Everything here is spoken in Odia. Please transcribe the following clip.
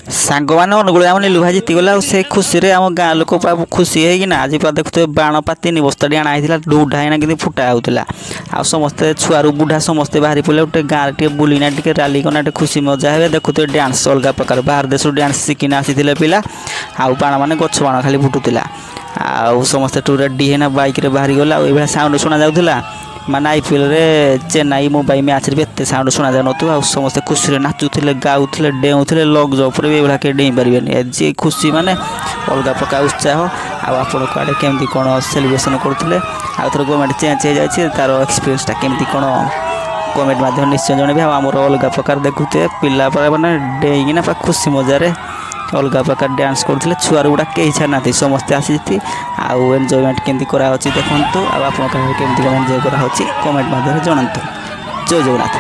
ସାଙ୍ଗମାନେ ଅନୁଗୁଳ ଆମ ନିଲୁ ଭାଇ ଜିତିଗଲା ଆଉ ସେ ଖୁସିରେ ଆମ ଗାଁ ଲୋକ ପୁରା ଖୁସି ହେଇକିନା ଆଜି ପୁରା ଦେଖୁଥିବେ ବାଣ ପା 3 ବସ୍ତାଟି ଅଣା ହେଇଥିଲା ଡୁଢା ହେଇନା କିନ୍ତୁ ଫୁଟା ହେଉଥିଲା ଆଉ ସମସ୍ତେ ଛୁଆରୁ ବୁଢ଼ା ସମସ୍ତେ ବାହାରି ପଡ଼ିଲେ ଗୋଟେ ଗାଁରେ ଟିକେ ବୁଲିନା ଟିକେ ରାଲି କନା ଟିକେ ଖୁସି ମଜା ହେବେ ଦେଖୁଥିବେ ଡ୍ୟାନ୍ସ ଅଲଗା ପ୍ରକାର ବାହାର ଦେଶରୁ ଡ୍ୟାନ୍ସ ଶିଖିନା ଆସିଥିଲେ ପିଲା ଆଉ ବାଣ ମାନେ ଗଛ ବାଣ ଖାଲି ଫୁଟୁଥିଲା ଆଉ ସମସ୍ତେ ଟୁ ରେଡି ହେଇନା ବାଇକ୍ରେ ବାହାରି ଗଲା ଆଉ ଏଇଭଳିଆ ସାଉଣ୍ଡ ଶୁଣା ଯାଉଥିଲା ମାନେ ଆଇପିଏଲ୍ରେ ଚେନ୍ନାଇ ମୁମ୍ବାଇ ମ୍ୟାଚ୍ରେ ବି ଏତେ ସାଉଣ୍ଡ ଶୁଣାଯାଉନଥିବ ଆଉ ସମସ୍ତେ ଖୁସିରେ ନାଚୁଥିଲେ ଗାଉଥିଲେ ଡେଉଁଥିଲେ ଲଗ୍ ଜମ୍ପରେ ବି ଏଇଭଳିଆ କେହି ଡେଇଁ ପାରିବେନି ଆଜି ଖୁସି ମାନେ ଅଲଗା ପ୍ରକାର ଉତ୍ସାହ ଆଉ ଆପଣଙ୍କ ଆଡ଼େ କେମିତି କ'ଣ ସେଲିବ୍ରେସନ୍ କରୁଥିଲେ ଆଉ ଥର ଗଭର୍ଣ୍ଣମେଣ୍ଟ ଚେଞ୍ଜ ହେଇଯାଇଛି ତାର ଏକ୍ସପିରିଏନ୍ସଟା କେମିତି କ'ଣ କମେଣ୍ଟ ମାଧ୍ୟମରେ ନିଶ୍ଚୟ ଜଣେଇବେ ଆଉ ଆମର ଅଲଗା ପ୍ରକାର ଦେଖୁଥିବେ ପିଲା ମାନେ ଡେଇଁକିନା ପୁରା ଖୁସି ମଜାରେ ଅଲଗା ପ୍ରକାର ଡ୍ୟାନ୍ସ କରୁଥିଲେ ଛୁଆରୁ ଗୁଡ଼ା କେହି ଛାଡ଼ିନାହାନ୍ତି ସମସ୍ତେ ଆସିଛନ୍ତି ଆଉ ଏନ୍ଜୟମେଣ୍ଟ କେମିତି କରାହେଉଛି ଦେଖନ୍ତୁ ଆଉ ଆପଣଙ୍କ କେମିତି କ'ଣ ଏନ୍ଜୟ କରାହେଉଛି କମେଣ୍ଟ ମାଧ୍ୟମରେ ଜଣାନ୍ତୁ ଜୟ ଜଗନ୍ନାଥ।